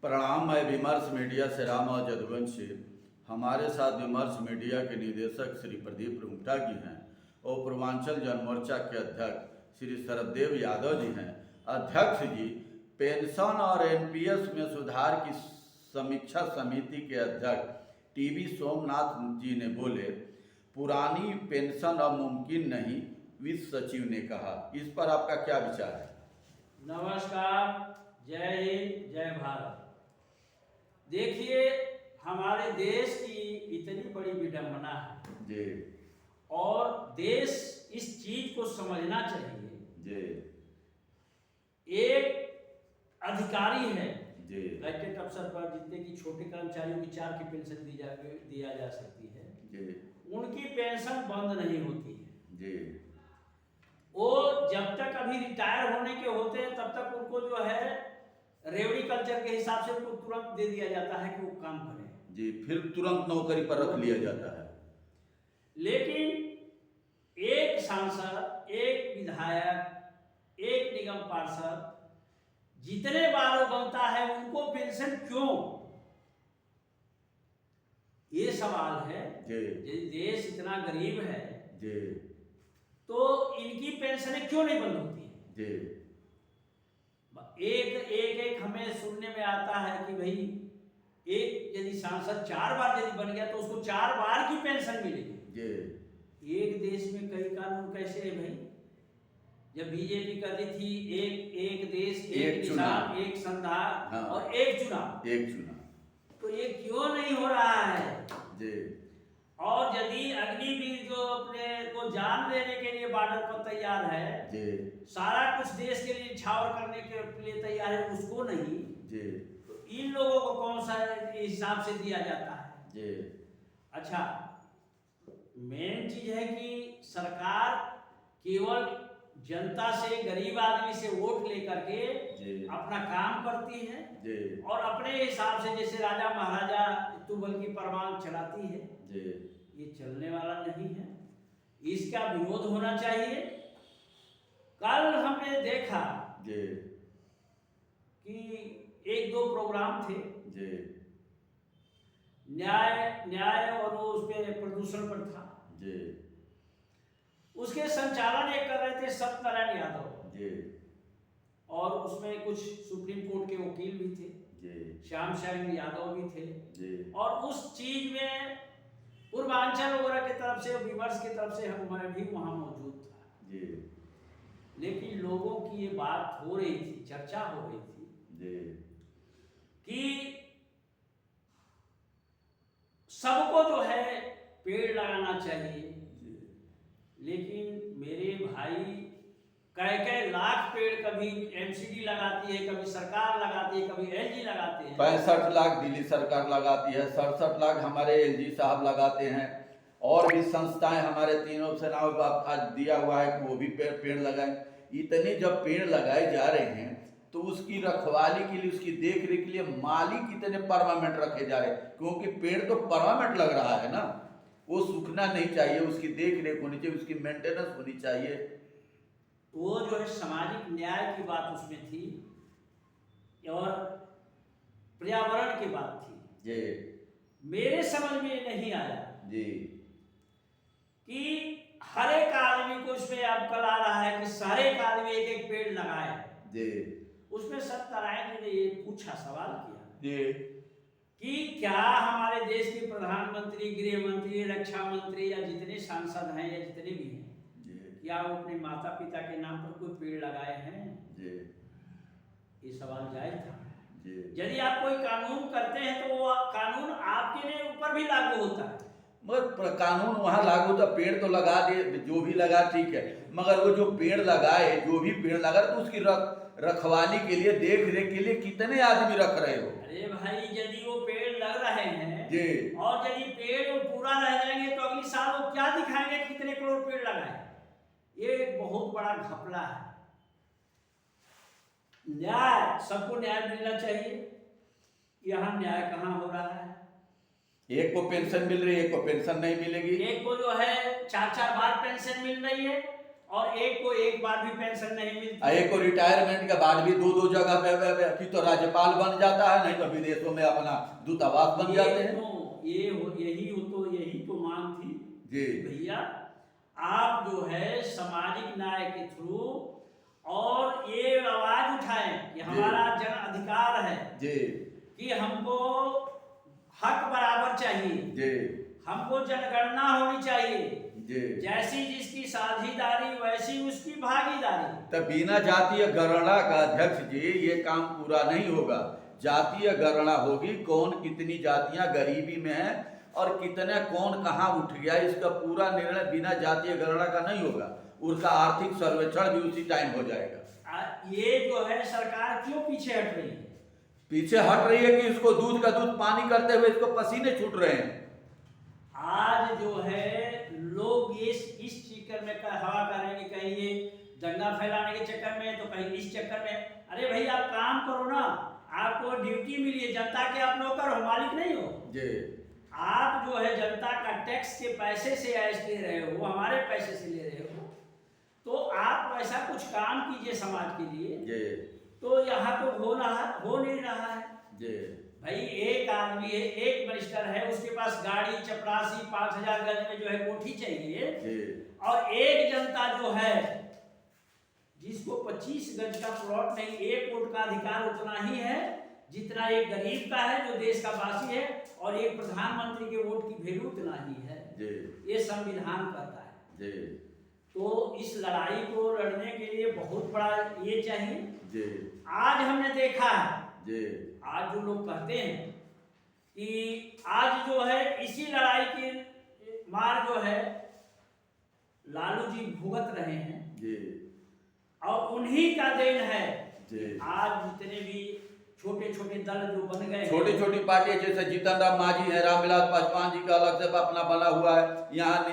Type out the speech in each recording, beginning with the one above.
प्रणाम। मैं विमर्श मीडिया से राम और जदुवंशी। हमारे साथ विमर्श मीडिया के निदेशक श्री प्रदीप रुंगटा जी हैं और पूर्वांचल जनमोर्चा के अध्यक्ष श्री शरददेव यादव जी हैं। अध्यक्ष जी, पेंशन और एनपीएस में सुधार की समीक्षा समिति के अध्यक्ष टीवी सोमनाथ जी ने बोले, पुरानी पेंशन अब मुमकिन नहीं, वित्त सचिव ने कहा। इस पर आपका क्या विचार है? नमस्कार, जय हिंद, जय भारत। देखिए, हमारे देश की इतनी बड़ी विडंबना है जी, और देश इस चीज को समझना चाहिए। जी, एक अधिकारी है जी, गैजेटेड अफसर पर, जितने की छोटे कर्मचारियों की 4 की पेंशन दिया जा सकती है, जी, उनकी पेंशन बंद नहीं होती है जी, वो जब तक अभी रिटायर होने के होते हैं तब तक उनको जो है रेवड़ी कल्चर के हिसाब से उनको तुरंत दे दिया जाता है कि वो काम करें जी, फिर तुरंत नौकरी पर रख लिया जाता है। लेकिन एक सांसद, एक विधायक, एक निगम पार्षद जितने बार वो बनता है उनको पेंशन क्यों, ये सवाल है। जी, देश इतना गरीब है जी, तो इनकी पेंशनें क्यों नहीं बंद होती है? जी, एक हमें सुनने में आता है कि भाई एक यदि सांसद 4 बार यदि बन गया तो उसको 4 बार की पेंशन मिलेगी। जी, एक देश में कई कानून कैसे है भाई? जब बीजेपी कहती थी एक देश एक निशान, एक संविधान, हाँ, और एक चुनाव, तो ये क्यों नहीं हो रहा है? जी, और यदि अग्निवीर जो अपने को जान देने के लिए बॉर्डर पर तैयार है, जी, सारा कुछ देश के लिए न्यौछावर करने के लिए तैयार है, उसको नहीं, जी, तो इन लोगों को कौन सा हिसाब से दिया जाता है? जी, अच्छा, मेन चीज है कि सरकार केवल जनता से, गरीब आदमी से वोट लेकर के जी, अपना काम करती है जी, और अपने हिसाब से जैसे राजा महाराजा तुगल की परवान चलाती है। जी, ये चलने वाला नहीं है, इसका विरोध होना चाहिए। कल हमने देखा जी, कि 1-2 प्रोग्राम थे, जी, न्याय और वो उस पे प्रदूषण पर था, जी, उसके संचालन ये कर रहे थे सत्यनारायण यादव, जी, और उसमें कुछ सुप्रीम कोर्ट के वकील भी थे, जी, श्याम शरण यादव भी थे, जी, और उस चीज में पूर्वांचल वगैरह की तरफ से, विमर्श की तरफ से मैं भी वहां मौजूद था। जी, लेकिन लोगों की ये बात हो रही थी, चर्चा हो रही थी जी, कि सबको जो है पेड़ लगाना चाहिए, लेकिन मेरे भाई कई लाख पेड़ कभी एमसीडी लगाती है, कभी सरकार लगाती है, कभी एलजी लगाते हैं। 65 लाख दिल्ली सरकार लगाती है, 67 लाख हमारे एलजी साहब लगाते हैं, और भी संस्थाएं हमारे तीनों सेनाओं को आज दिया हुआ है कि वो भी पेड़ लगाएं। इतने जब पेड़ लगाए जा रहे हैं तो उसकी रखवाली के लिए, उसकी देख रेख के लिए माली कितने परमानेंट रखे जा रहे हैं, क्योंकि पेड़ तो परमानेंट लग रहा है ना, वो सूखना नहीं चाहिए, उसकी देख रेख होनी चाहिए, उसकी मेंटेनेंस होनी चाहिए। वो जो है सामाजिक न्याय की बात उसमें थी और पर्यावरण की बात थी। जी, मेरे समझ में नहीं आया जी, कि हर एक आदमी को इसमें अब कल आ रहा है कि हर एक आदमी एक पेड़ लगाए। जी, उसमें सत्यनारायण जी ने ये पूछा, सवाल किया जी, कि क्या हमारे देश के प्रधानमंत्री, गृह मंत्री, रक्षा मंत्री या जितने सांसद हैं या जितने भी हैं, क्या वो अपने माता पिता के नाम पर कोई पेड़ लगाए हैं? जी, ये सवाल जायज था। जी, यदि आप कोई कानून करते हैं तो वो कानून आपके लिए ऊपर भी लागू होता है। मगर कानून वहां लागू होता, पेड़ तो लगा दे, जो भी लगा ठीक है, मगर वो जो पेड़ लगाए, जो भी पेड़ लगा तो उसकी रखवाली के लिए, देख रेख के लिए कितने आदमी रख रहे हो? अरे भाई, यदि वो पेड़ लग रहे हैं जी, और यदि पेड़ वो पूरा रह जाएंगे तो अगली साल वो क्या दिखाएंगे कितने करोड़ पेड़ लगाए? ये एक बहुत बड़ा घपला है। न्याय, सबको न्याय मिलना चाहिए, यहाँ न्याय कहाँ हो रहा है? एक को पेंशन मिल रही है, एक को पेंशन नहीं मिलेगी। एक को जो है 4-4 बार पेंशन मिल रही है और एक को एक बार भी पेंशन नहीं मिलती। एक को रिटायरमेंट के बाद भी दो जगह पे कि तो राज्यपाल बन जाता है, नहीं तो विदेशों में अपना दूतावास बन जाते हैं। यही तो मांग थी जी भैया, आप जो है सामाजिक न्याय के थ्रू और ये आवाज उठाएं कि हमारा जन अधिकार है जी कि हमको हक बराबर चाहिए, जी हमको जनगणना होनी चाहिए, जी। जैसी जिसकी साझेदारी वैसी उसकी भागीदारी। तो बिना जातीय गणना का अध्यक्ष जी ये काम पूरा नहीं होगा। जातीय गणना होगी, कौन कितनी जातियां गरीबी में है और कितने कौन कहाँ उठ गया, इसका पूरा निर्णय बिना जातीय गणना का नहीं होगा। उसका आर्थिक सर्वेक्षण भी उसी टाइम हो जाएगा। ये जो है सरकार क्यों पीछे हट रही है? पीछे हट रही है कि इसको दूध का दूध पानी करते हुए इसको पसीने छूट रहे हैं। आज जो है लोग इस चक्कर में हवा करेंगे, कहीं ये दंगा फैलाने के चक्कर में, तो कहीं इस चक्कर में। अरे भाई आप काम करो ना, आपको ड्यूटी मिली है, जनता के आप नौकर हो, मालिक नहीं हो जी। आप जो है जनता का टैक्स के पैसे से ऐश ले रहे हो, हमारे पैसे से ले रहे हो, तो आप वैसा कुछ काम कीजिए समाज के लिए जी। तो यहाँ तो हो नहीं रहा है जी। भाई। एक आदमी है, एक मिनिस्टर है, उसके पास गाड़ी चपरासी 5000 गज में जो है कोठी चाहिए जी। और एक जनता जो है जिसको 25 गज का प्लॉट नहीं, 1 वोट का अधिकार उतना ही है जितना एक गरीब का है जो देश का वासी है, और एक प्रधानमंत्री के वोट की वैल्यू उतना ही है जी। ये संविधान कहता है। जी। तो इस लड़ाई को लड़ने के लिए बहुत बड़ा ये चाहिए। जी। आज हमने देखा है जी। आज जो लोग कहते हैं कि आज जो है इसी लड़ाई की मार जो है लालू जी भुगत रहे हैं जी। और उन्हीं का देन है जी। आज जितने भी छोटे छोटे दल जो बन गए, छोटी छोटी पार्टियां जैसे जीतन राम मांझी है, रामविलास पासवान जी का अलग से अपना बना हुआ है, यहाँ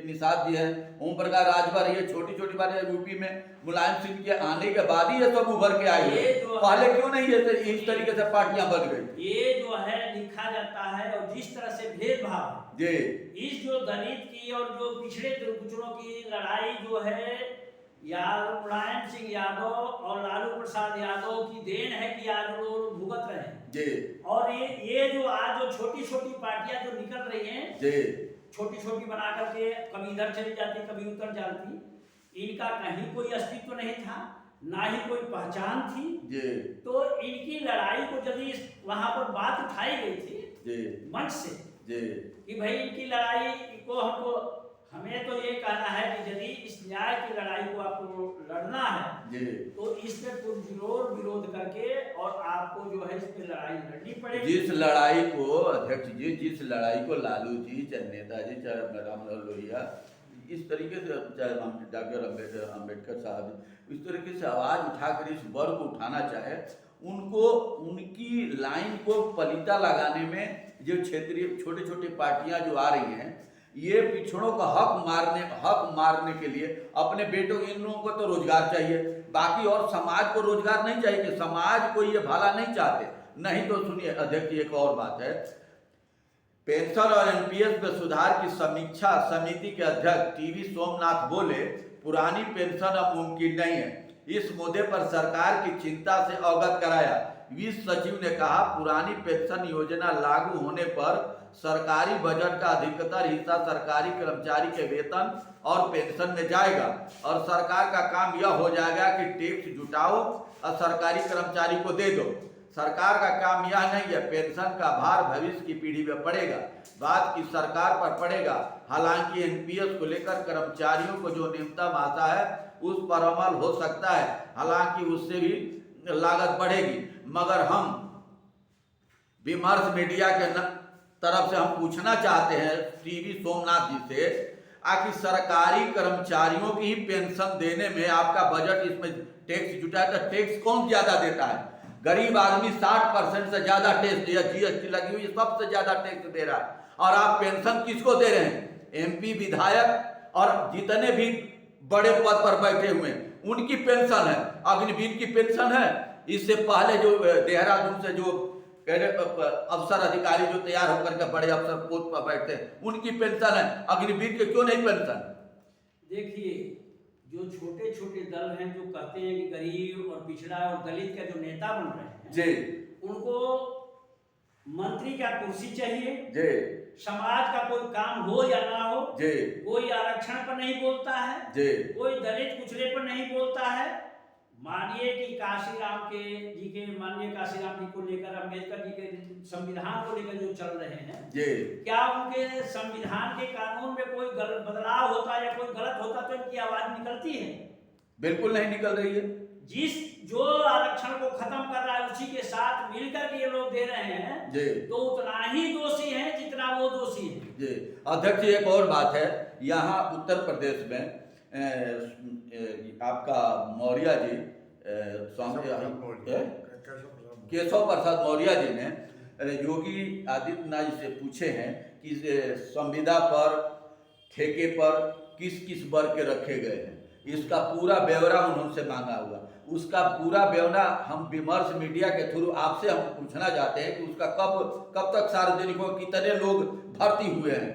निषाद जी है, ओम प्रकाश राजभर, ये छोटी छोटी पार्टियां यूपी में मुलायम सिंह के आने के बाद ही ये सब उभर के आए हैं। पहले क्यों नहीं ये इस तरीके से पार्टियां बन गई? ये जो है लिखा जाता है और जिस तरह से भेदभाव जी, इस जो दलित की और जो पिछड़े कुचलों की लड़ाई जो है या मुलायम सिंह यादव और लालू प्रसाद यादव की देन है कि आज लोग भुगत रहे हैं जी। और ये जो आज जो छोटी छोटी पार्टियां जो निकल रही हैं जी, छोटी छोटी बना करके कभी इधर चली जाती कभी उधर जाती, इनका कहीं कोई अस्तित्व नहीं था, ना ही कोई पहचान थी जी। तो इनकी लड़ाई को यदि वहां पर बात उठाई गई थी जी। मंच से जी। कि भाई इनकी लड़ाई को हमें तो ये कहना है कि यदि इस न्याय की लड़ाई को आपको लड़ना है जी। तो इसमें पुरजोर विरोध करके और आपको जो है इस पे लड़ाई लड़नी पड़ेगी। जिस लड़ाई को अध्यक्ष जी, जिस लड़ाई को लालू जी, चाहे नेताजी, चाहे रामलाल लोहिया, इस तरीके से, चाहे डॉक्टर अम्बेडकर साहब, इस तरीके से आवाज उठाकर इस वर्ग को उठाना चाहे, उनको उनकी लाइन को पलीता लगाने में जो क्षेत्रीय छोटे छोटे पार्टियां जो आ रही हैं, ये पिछड़ों का हक मारने के लिए अपने बेटों, इन लोगों को तो रोजगार चाहिए, बाकी और समाज को रोजगार नहीं चाहिए कि समाज को ये भला नहीं चाहते। नहीं तो सुनिए अध्यक्ष, एक और बात है, पेंशन और एनपीएस में सुधार की समीक्षा समिति के अध्यक्ष टीवी सोमनाथ बोले, पुरानी पेंशन अब मुमकिन नहीं है। इस मुद्दे पर सरकार की चिंता से अवगत कराया। वित्त सचिव ने कहा, पुरानी पेंशन योजना लागू होने पर सरकारी बजट का अधिकतर हिस्सा सरकारी कर्मचारी के वेतन और पेंशन में जाएगा और सरकार का काम यह हो जाएगा कि टैक्स जुटाओ और सरकारी कर्मचारी को दे दो। सरकार का काम यह नहीं है, पेंशन का भार भविष्य की पीढ़ी में पड़ेगा, बात की सरकार पर पड़ेगा। हालांकि एनपीएस को लेकर कर्मचारियों को जो न्यूनतम आता है उस पर अमल हो सकता है, हालांकि उससे भी लागत बढ़ेगी। मगर हम विमर्श मीडिया के तरफ से हम पूछना चाहते हैं टीवी सोमनाथ जी से, आखिर सरकारी कर्मचारियों की ही पेंशन देने में आपका बजट, इसमें टैक्स जुटाया तो टैक्स कौन ज्यादा देता है? गरीब आदमी 60% से ज्यादा टैक्स, या जीएसटी लगी हुई सबसे ज्यादा टैक्स दे रहा है, और आप पेंशन किसको दे रहे हैं? एमपी, विधायक और जितने भी बड़े पद पर बैठे हुए उनकी पेंशन है, अग्निवीर की पेंशन है। इससे पहले जो देहरादून से जो अफसर अधिकारी जो तैयार होकर के बड़े अफसर पोस्ट पर बैठते हैं उनकी पेंशन है, अग्निवीर के क्यों नहीं पेंशन? देखिए जो छोटे छोटे दल हैं जो कहते हैं कि गरीब और पिछड़ा और दलित का जो नेता बन रहे हैं जी उनको मंत्री का कुर्सी चाहिए, जी समाज का कोई काम हो या ना हो, जी कोई आरक्षण पर नहीं बोलता है, जी कोई दलित कुचले पर नहीं बोलता है। मानिए कि काशीराम के माननीय काशीराम जी को लेकर अम्बेडकर जी के संविधान को लेकर जो चल रहे हैं जी क्या उनके संविधान के कानून में कोई बदलाव होता या कोई गलत होता तो इनकी आवाज निकलती है? बिल्कुल नहीं निकल रही है। जो आरक्षण को खत्म कर रहा है उसी के साथ मिलकर के ये लोग दे रहे हैं जी तो उतना ही दोषी है जितना वो दोषी है। जी अध्यक्ष जी, एक और बात है, यहाँ उत्तर प्रदेश में आपका मौर्य जी केशव प्रसाद मौर्य जी ने योगी आदित्यनाथ जी से पूछे हैं कि संविदा पर ठेके पर किस किस वर्ग के रखे गए हैं, इसका पूरा ब्यौरा उन्होंने मांगा हुआ। उसका पूरा ब्यौरा हम विमर्श मीडिया के थ्रू आपसे हम पूछना चाहते हैं कि उसका कब तक सार्वजनिक हो, कितने लोग भर्ती हुए हैं।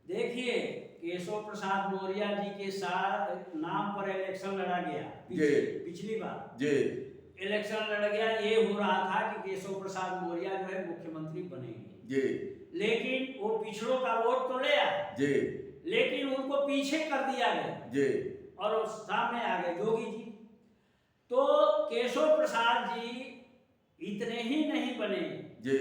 देखिए, केशव प्रसाद मौर्य जी के साथ नाम पर इलेक्शन लड़ा गया पिछली बार जी इलेक्शन लड़ गया। ये हो रहा था कि केशव प्रसाद मौर्य जो है मुख्यमंत्री बनेंगे जी, लेकिन वो पिछड़ों का वोट तो ले आए जी, लेकिन उनको पीछे कर दिया गया जी और सामने आ गए योगी जी। तो केशव प्रसाद जी इतने ही नहीं बने जी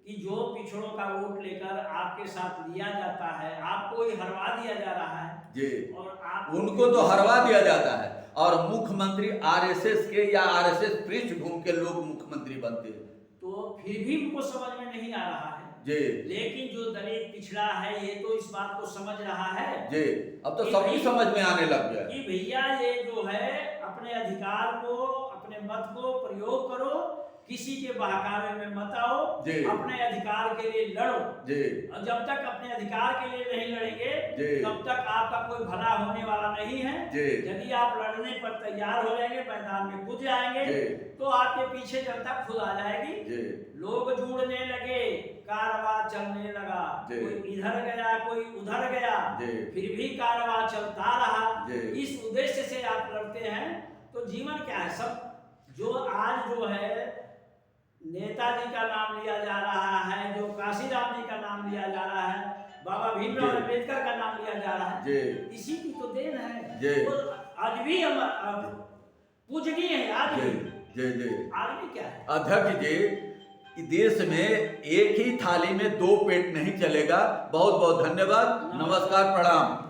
कि जो पिछड़ों का वोट लेकर आपके साथ लिया जाता है, आपको ही हरवा दिया जा रहा है जी, और आप उनको तो हरवा दिया जाता है और मुख्यमंत्री आरएसएस के या आरएसएस पृष्ठभूमि के लोग मुख्यमंत्री बनते हैं। तो फिर भी उनको समझ में नहीं आ रहा है जी, लेकिन जो दलित पिछड़ा है ये तो इस बात को समझ रहा है जी, अब तो सबकी समझ में आने लग गया कि भैया ये जो है अपने अधिकार को, अपने मत को प्रयोग करो, किसी के बहकावे में मत आओ, अपने अधिकार के लिए लड़ो। और जब तक अपने अधिकार के लिए नहीं लड़ेंगे तब तक आपका कोई भला होने वाला नहीं है। यदि आप लड़ने पर तैयार हो जाएंगे, मैदान में कूद जाएंगे तो आपके पीछे जनता खुद आ जाएगी। लोग जुड़ने लगे, कारवां चलने लगा, कोई इधर गया कोई उधर गया, फिर भी कारवां चलता रहा। इस उद्देश्य से आप लड़ते हैं तो जीवन क्या है? सब जो आज जो है नेताजी का नाम लिया जा रहा है, जो काशीराम जी का नाम लिया जा रहा है, बाबा भीमराव अम्बेडकर का नाम लिया जा रहा है, इसी की तो देन है। वो आज भी हम पूजनीय है। आज भी क्या है अध्यक्ष जी, देश में एक ही थाली में दो पेट नहीं चलेगा। बहुत बहुत धन्यवाद, नमस्कार, प्रणाम।